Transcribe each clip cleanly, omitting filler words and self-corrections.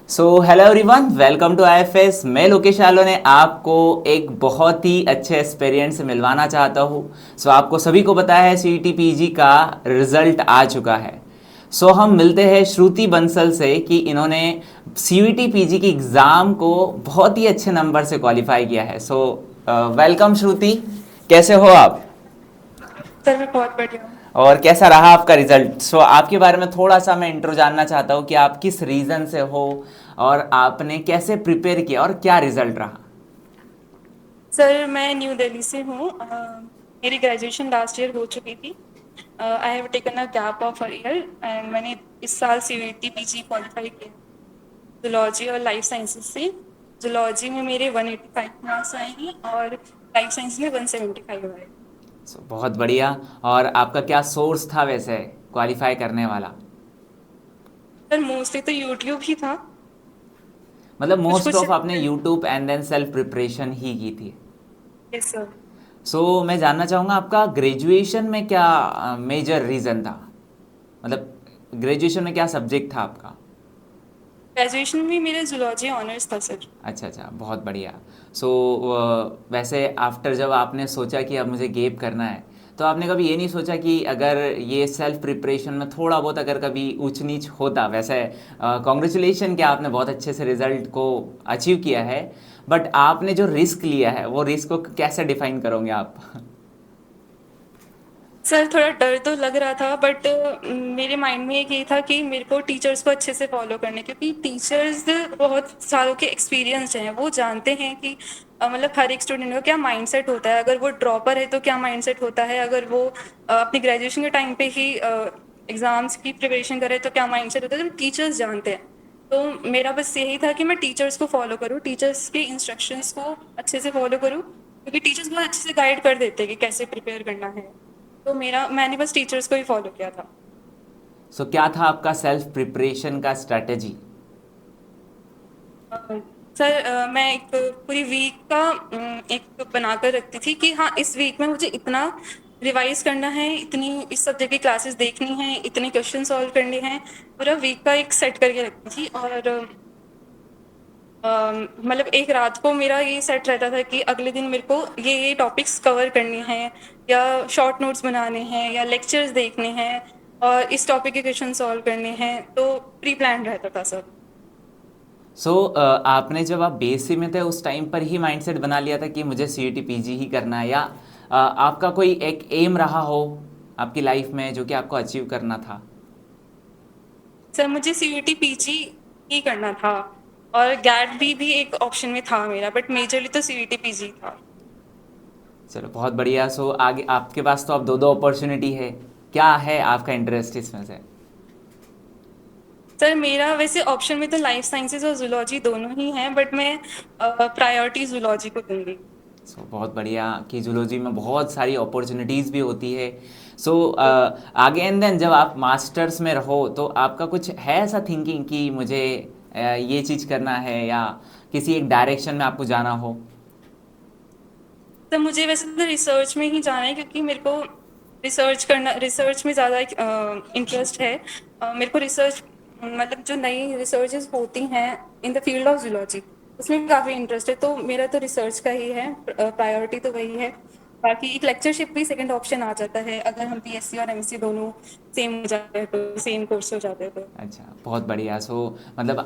So hello everyone, welcome to IFS. मैं लोकेश आलो ने आपको एक बहुत ही अच्छे एक्सपीरियंस से मिलवाना चाहता हूँ। आपको सभी को पता है सीईटी पीजी का रिजल्ट आ चुका है। हम मिलते हैं श्रुति बंसल से कि इन्होंने सीईटी पीजी की एग्ज़ाम को बहुत ही अच्छे नंबर से क्वालिफाई किया है। वेलकम श्रुति, कैसे हो आप? सर मैं बहुत बढ़िया हूँ। और कैसा रहा आपका रिजल्ट? आपके बारे में थोड़ा सा मैं इंट्रो जानना चाहता हूँ कि आप किस रीज़न से हो और आपने कैसे प्रिपेयर किया और क्या रिजल्ट रहा। सर मैं न्यू दिल्ली से हूँ। मेरी ग्रेजुएशन लास्ट ईयर हो चुकी थी। I have taken a gap of a year and मैंने इस साल सीयूईटी पीजी क्वालिफाई किया जूलॉजी और लाइफ साइंसेज से। जूलॉजी में मेरे 185 मार्क्स आए हैं और लाइफ साइंस में 175 आए। बहुत बढ़िया। और आपका क्या सोर्स था वैसे क्वालिफाई करने वाला? सर मोस्टली तो यूट्यूब ही था। मतलब कुछ मोस्ट कुछ। ऑफ आपने YouTube and then self preparation ही की थी। Yes sir. मैं जानना चाहूँगा आपका ग्रेजुएशन में क्या मेजर रीज़न था, मतलब ग्रेजुएशन में क्या सब्जेक्ट था आपका? ग्रेजुएशन में मेरा जूलॉजी ऑनर्स था सर। अच्छा अच्छा, बहुत बढ़िया। सो वैसे आफ्टर जब आपने सोचा कि अब मुझे गेप करना है, तो आपने कभी ये नहीं सोचा कि अगर ये सेल्फ प्रिपरेशन में थोड़ा बहुत अगर कभी ऊंच नीच होता? वैसे कॉन्ग्रेचुलेशन कि आपने बहुत अच्छे से रिजल्ट को अचीव किया है, बट आपने जो रिस्क लिया है वो रिस्क को कैसे डिफाइन करोगे आप? सर थोड़ा डर तो लग रहा था बट मेरे माइंड में एक ये था कि मेरे को टीचर्स को अच्छे से फॉलो करने, क्योंकि टीचर्स बहुत सालों के एक्सपीरियंस हैं। वो जानते हैं कि मतलब हर एक स्टूडेंट का क्या माइंडसेट होता है, अगर वो ड्रॉपर है तो क्या माइंडसेट होता है, अगर वो अपनी ग्रेजुएशन के टाइम पे ही एग्ज़ाम्स की प्रिपरेशन करे तो क्या माइंडसेट होता है, तो टीचर्स जानते हैं। तो मेरा बस यही था कि मैं टीचर्स को फॉलो करूँ, टीचर्स के इंस्ट्रक्शंस को अच्छे से फॉलो करूँ, क्योंकि टीचर्स बहुत अच्छे से गाइड कर देते हैं कि कैसे प्रिपेयर करना है। तो मैंने बस टीचर्स को ही फॉलो किया था। क्या था आपका सेल्फ प्रिपरेशन का स्ट्रैटेजी? अ, सर मैं एक पूरी वीक का एक बनाकर रखती थी कि हाँ इस वीक में मुझे इतना रिवाइज करना है, इतनी इस सब्जेक्ट की क्लासेस देखनी है, इतने क्वेश्चन सॉल्व करने हैं। पूरा वीक का एक सेट करके रखती थी और मतलब एक रात को मेरा ये सेट रहता था कि अगले दिन मेरे को ये टॉपिक्स कवर करने हैं, या शॉर्ट नोट्स बनाने हैं, या लेक्चर्स देखने हैं, और इस टॉपिक के क्वेश्चन सॉल्व करने हैं। तो प्री प्लान रहता था सब। आपने जब आप बीएससी में थे उस टाइम पर ही माइंडसेट बना लिया था कि मुझे सीईटी पीजी ही करना है, या आपका कोई एक एम रहा हो आपकी लाइफ में जो कि आपको अचीव करना था? सर मुझे सीयूटी पीजी ही करना था और गैट भी एक ऑप्शन में था मेरा, बट मेजरली तो सीयूटी पीजी था। चलो बहुत बढ़िया। आगे आपके पास तो अब दो दो अपॉर्चुनिटी है, क्या है आपका इंटरेस्ट इसमें से? सर मेरा वैसे ऑप्शन में तो लाइफ साइंसेज और जूलॉजी दोनों ही हैं, बट मैं प्रायोरिटी जूलॉजी को दूंगी। बहुत बढ़िया कि जूलॉजी में बहुत सारी अपॉर्चुनिटीज़ भी होती है। आगे एंड देन जब आप मास्टर्स में रहो तो आपका कुछ है ऐसा थिंकिंग कि मुझे ये चीज़ करना है, या किसी एक डायरेक्शन में आपको जाना हो? तो मुझे वैसे तो रिसर्च में ही जाना है, क्योंकि मेरे को रिसर्च में ज़्यादा इंटरेस्ट है। मेरे को रिसर्च मतलब जो नई रिसर्चेस होती हैं in the field of zoology, उसमें काफ़ी इंटरेस्ट है। तो मेरा तो रिसर्च का ही है, प्रायोरिटी तो वही है। बाकी एक लेक्चरशिप भी सेकंड ऑप्शन आ जाता है, अगर हम बीएससी और एमएससी दोनों सेम हो जाते हैं, तो सेम कोर्स हो जाते हैं तो। अच्छा, बहुत बढ़िया। मतलब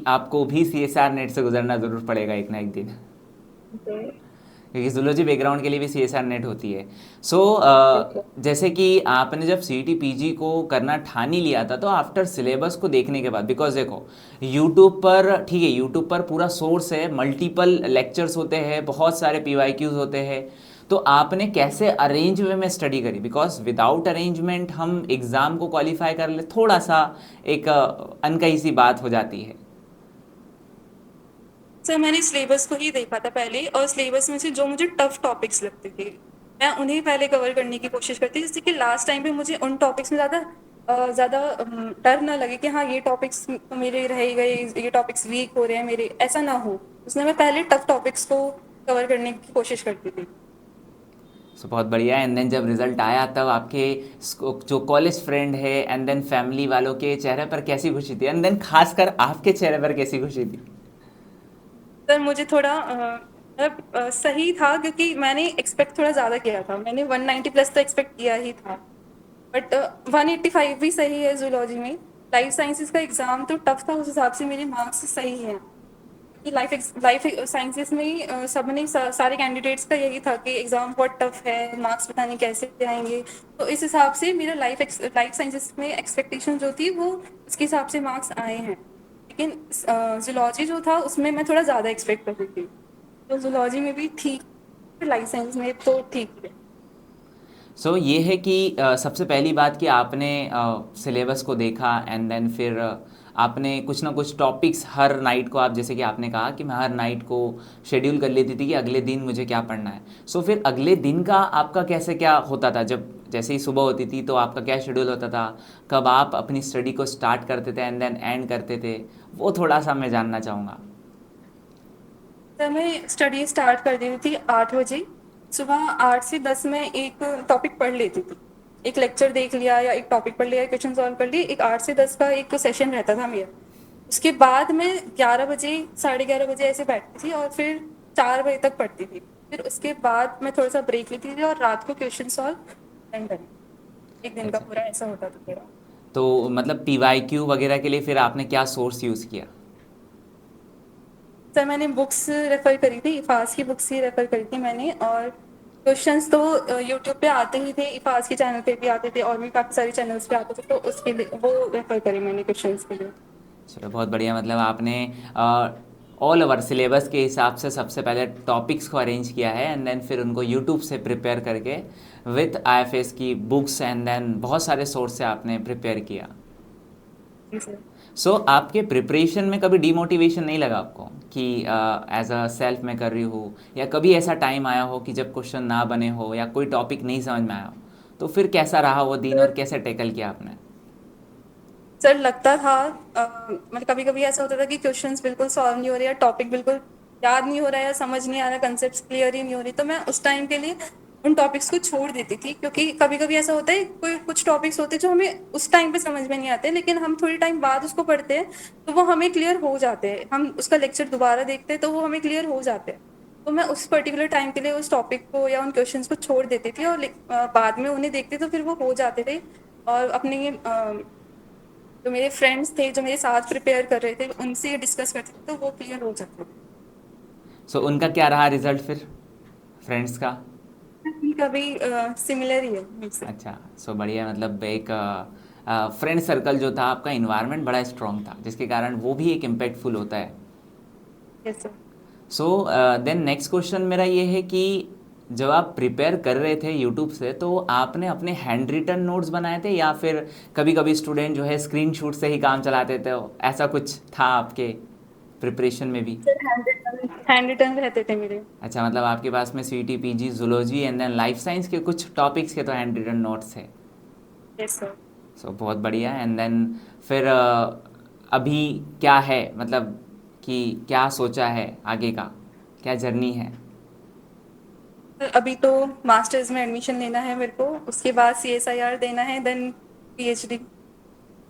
आपको भी सीएसआर नेट से गुजरना ज़रूर पड़ेगा एक ना एक दिन, क्योंकि जूलॉजी बैकग्राउंड के लिए भी सीएसआर नेट होती है। जैसे कि आपने जब सीईटी पीजी को करना ठान ही लिया था, तो आफ्टर सिलेबस को देखने के बाद, बिकॉज देखो यूट्यूब पर, ठीक है, यूट्यूब पर पूरा सोर्स है, मल्टीपल लेक्चर्स होते हैं, बहुत सारे पीवाईक्यूज होते हैं, तो आपने कैसे अरेंज वे में स्टडी करी? बिकॉज विदाउट अरेंजमेंट हम एग्ज़ाम को क्वालिफाई कर ले, थोड़ा सा एक अनकही सी बात हो जाती है। सर मैंने सिलेबस को ही देखा था पहले, और सिलेबस में से जो मुझे टफ टॉपिक्स लगते थे मैं उन्हें पहले कवर करने की कोशिश करती, जिससे कि लास्ट टाइम पे मुझे उन टॉपिक्स में डर ना लगे कि हाँ ये टॉपिक्स तो मेरे रह ही गए, ये टॉपिक्स वीक हो रहे हैं मेरे, ऐसा ना हो। उसमें मैं पहले टफ टॉपिक्स को कवर करने की कोशिश करती थी। सो बहुत बढ़िया। एंड देन जब रिजल्ट आया तब आपके जो कॉलेज फ्रेंड है एंड देन फैमिली वालों के चेहरे पर कैसी खुशी थी, एंड देन खासकर आपके चेहरे पर कैसी खुशी थी? सर मुझे थोड़ा मतलब सही था, क्योंकि मैंने एक्सपेक्ट थोड़ा ज़्यादा किया था। मैंने 190 प्लस तो एक्सपेक्ट किया ही था, बट 185 भी सही है जूलॉजी में। लाइफ साइंसेज का एग्ज़ाम तो टफ था, उस हिसाब से मेरे मार्क्स सही हैं। कि लाइफ साइंसेज में सबने सारे कैंडिडेट्स का यही था कि एग्ज़ाम बहुत टफ है, मार्क्स पता नहीं कैसे आएंगे। तो इस हिसाब से मेरा लाइफ साइंसेज में एक्सपेक्टेशन जो थी वो उसके हिसाब से मार्क्स आए हैं। लेकिन जूलॉजी जो था उसमें मैं थोड़ा ज़्यादा एक्सपेक्ट कर रही थी, तो जूलॉजी में भी ठीक, लाइफ साइंस में तो ठीक है। सो ये है कि सबसे पहली बात कि आपने सिलेबस को देखा एंड देन फिर आपने कुछ ना कुछ टॉपिक्स हर नाइट को, आप जैसे कि आपने कहा कि मैं हर नाइट को शेड्यूल कर लेती थी कि अगले दिन मुझे क्या पढ़ना है। सो फिर अगले दिन का आपका कैसे क्या होता था? जब जैसे ही सुबह होती थी तो आपका क्या शेड्यूल होता था? कब आप अपनी स्टडी को स्टार्ट करते थे एंड देन एंड करते थे? वो थोड़ा सा मैं जानना चाहूँगा। सर मैं स्टडी स्टार्ट कर देती थी 8 बजे। सुबह 8 से 10 में एक टॉपिक पढ़ लेती थी। एक लेक्चर देख लिया या एक टॉपिक पढ़ लिया, क्वेश्चन सॉल्व कर लिए। एक 8 से 10 का एक सेशन रहता था मेरा। उसके बाद मैं 11 बजे, 11:30 बजे ऐसे बैठती थी और फिर 4 बजे तक पढ़ती थी। फिर उसके बाद मैं थोड़ा सा ब्रेक लेती थी और रात को क्वेश्चन सॉल्व एंड डन। एक दिन का अच्छा, पूरा ऐसा होता था मेरा। तो मतलब पीवाईक्यू वगैरह के लिए फिर आपने क्या सोर्स यूज़ किया? सर मैंने बुक्स रेफर करी थी, इफाज की बुक्स ही रेफर करी थी मैंने। और क्वेश्चंस तो यूट्यूब पे आते ही थे, इफाज के चैनल पे भी आते थे और भी काफ़ी सारे चैनल्स पे आते थे, तो उसके लिए वो रेफर करी मैंने क्वेश्चंस के लिए। चलो बहुत बढ़िया। मतलब आपने ऑल ओवर सिलेबस के हिसाब से सबसे पहले टॉपिक्स को अरेंज किया है एंड देन फिर उनको यूट्यूब से प्रिपेयर करके विथ आईएफएस की बुक्स एंड देन बहुत सारे सोर्स से आपने प्रिपेयर किया। जी सर। सो आपके प्रिपरेशन में कभी डीमोटिवेशन नहीं लगा आपको कि एज अ सेल्फ मैं कर रही हूँ, या कभी ऐसा टाइम आया हो कि जब क्वेश्चन ना बने हो या कोई टॉपिक नहीं समझ में आया हो, तो फिर कैसा रहा वो दिन और कैसे टैकल किया आपने? सर लगता था मतलब कभी कभी ऐसा होता था कि क्वेश्चंस बिल्कुल सॉल्व नहीं हो रहे या टॉपिक बिल्कुल याद नहीं हो रहा है या समझ नहीं आ रहा, कंसेप्ट क्लियर ही नहीं हो रही, तो मैं उस टाइम के लिए उन टॉपिक्स को छोड़ देती थी। क्योंकि कभी कभी ऐसा होता है, कोई कुछ टॉपिक्स होते हैं जो हमें उस टाइम पे समझ में नहीं आते, लेकिन हम थोड़ी टाइम बाद उसको पढ़ते हैं तो वो हमें क्लियर हो जाते हैं। हम उसका लेक्चर दोबारा देखते हैं तो वो हमें क्लियर हो जाते हैं। तो मैं उस पर्टिकुलर टाइम के लिए उस टॉपिक को या उन क्वेश्चंस को छोड़ देती थी और बाद में उन्हें देखते तो फिर वो हो जाते थे। और अपने जो मेरे फ्रेंड्स थे जो मेरे साथ प्रिपेयर कर रहे थे उनसे डिस्कस करते थे तो वो क्लियर हो जाता था। सो उनका क्या रहा रिजल्ट फिर, फ्रेंड्स का? कभी सिमिलर ही है मुझसे। अच्छा, सो बढ़िया। मतलब एक फ्रेंड सर्कल जो था आपका, इन्वायरमेंट बड़ा स्ट्रॉन्ग था जिसके कारण वो भी एक इम्पैक्टफुल होता है। Yes sir. So then next question मेरा ये है कि जब आप प्रिपेयर कर रहे थे यूट्यूब से तो आपने अपने हैंड रिटन नोट्स बनाए थे, या फिर कभी कभी स्टूडेंट जो है स्क्रीनशॉट से ही काम चलाते थे, ऐसा कुछ था आपके प्रिपरेशन में भी? सर हैंड रिटन रहते थे मेरे। अच्छा, मतलब आपके पास में CT PG zoology and then life science के कुछ टॉपिक्स के तो हैंड रिटन नोट्स है। Yes sir. सो बहुत बढ़िया। एंड देन फिर अभी क्या है, मतलब कि क्या सोचा है आगे का, क्या जर्नी है? अभी तो मास्टर्स में एडमिशन लेना है मेरे को, उसके बाद CSIR देना है, देन PhD।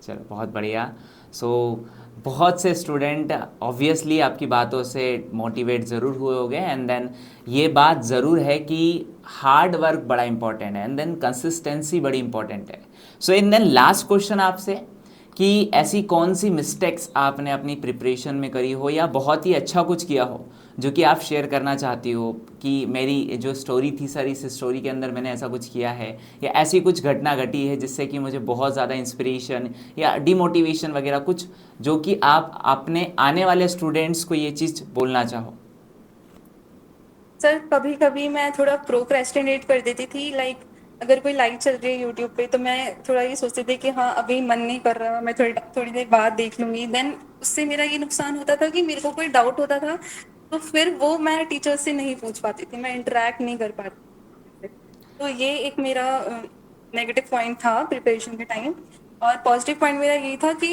चलो बहुत बढ़िया। सो बहुत से स्टूडेंट ऑब्वियसली आपकी बातों से मोटिवेट ज़रूर हुए होंगे एंड देन ये बात ज़रूर है कि हार्ड वर्क बड़ा इंपॉर्टेंट है एंड देन कंसिस्टेंसी बड़ी इंपॉर्टेंट है। सो इन देन लास्ट क्वेश्चन आपसे कि ऐसी कौन सी मिस्टेक्स आपने अपनी प्रिपरेशन में करी हो या बहुत ही अच्छा कुछ किया हो जो कि आप शेयर करना चाहती हो कि मेरी जो स्टोरी थी सर, इस स्टोरी के अंदर मैंने ऐसा कुछ किया है, या ऐसी कुछ घटना घटी है जिससे कि मुझे बहुत ज़्यादा इंस्पिरेशन या डिमोटिवेशन वगैरह कुछ, जो कि आप अपने आने वाले स्टूडेंट्स को ये चीज़ बोलना चाहो? सर कभी कभी मैं थोड़ा प्रोक्रेस्टिनेट कर देती थी, लाइक अगर कोई लाइव चल रही है यूट्यूब पे तो मैं थोड़ा ये सोचती थी कि हाँ अभी मन नहीं कर रहा, मैं थोड़ी थोड़ी देर बाद देख लूंगी। देन उससे मेरा ये नुकसान होता था कि मेरे को कोई डाउट होता था तो फिर वो मैं टीचर से नहीं पूछ पाती थी, मैं इंटरेक्ट नहीं कर पाती थी। तो ये एक मेरा नेगेटिव पॉइंट था प्रिपरेशन के टाइम। और पॉजिटिव पॉइंट मेरा ये था कि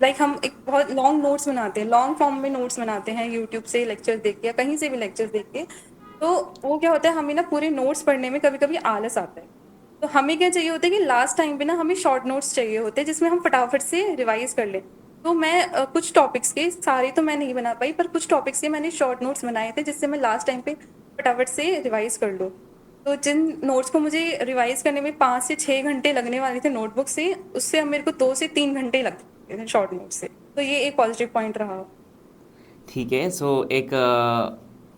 लाइक हम एक बहुत लॉन्ग नोट्स बनाते हैं, लॉन्ग फॉर्म में नोट्स बनाते हैं यूट्यूब से लेक्चर देख के या कहीं से भी लेक्चर देख के। तो वो क्या होता है, हमें ना पूरे नोट्स पढ़ने में कभी कभी आलस आता है। तो हमें क्या चाहिए होता है कि लास्ट टाइम पे ना हमें शॉर्ट नोट्स चाहिए होते हैं जिसमें हम फटाफट से रिवाइज कर लें। तो मैं कुछ टॉपिक्स के, सारे तो मैं नहीं बना पाई, पर कुछ टॉपिक्स के मैंने शॉर्ट नोट्स बनाए थे जिससे मैं लास्ट टाइम पे फटाफट से रिवाइज कर लूँ। तो जिन नोट्स को मुझे रिवाइज करने में 5 से 6 घंटे लगने वाले थे नोटबुक से, उससे अब मेरे को 2 से 3 घंटे लगते थे शॉर्ट नोट से। तो ये एक पॉजिटिव पॉइंट रहा। ठीक है, सो एक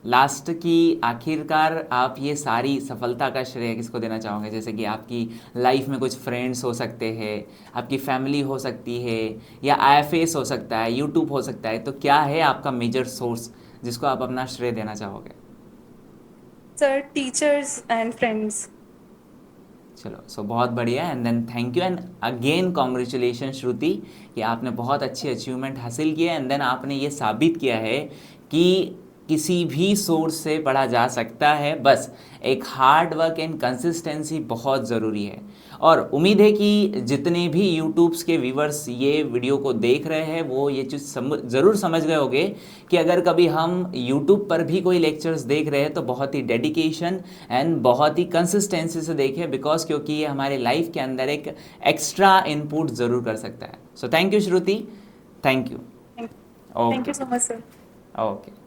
लास्ट की आखिरकार आप ये सारी सफलता का श्रेय किसको देना चाहोगे? जैसे कि आपकी लाइफ में कुछ फ्रेंड्स हो सकते हैं, आपकी फैमिली हो सकती है, या आईएफएस हो सकता है, यूट्यूब हो सकता है, तो क्या है आपका मेजर सोर्स जिसको आप अपना श्रेय देना चाहोगे? Sir, teachers and friends. चलो, सो बहुत बढ़िया, and then thank you and again congratulation Shruti कि आपने बहुत अच्छी अचीवमेंट हासिल की है, एंड देन आपने ये साबित किया है कि किसी भी सोर्स से पढ़ा जा सकता है, बस एक हार्ड वर्क एंड कंसिस्टेंसी बहुत ज़रूरी है। और उम्मीद है कि जितने भी यूट्यूब्स के व्यूवर्स ये वीडियो को देख रहे हैं वो ये चीज़ ज़रूर समझ गए होंगे कि अगर कभी हम यूट्यूब पर भी कोई लेक्चर्स देख रहे हैं तो बहुत ही डेडिकेशन एंड बहुत ही कंसिस्टेंसी से देखें, बिकॉज क्योंकि ये हमारे लाइफ के अंदर एक एक्स्ट्रा इनपुट ज़रूर कर सकता है। So thank you Shruti, thank you. Thank okay, you so much sir. Okay.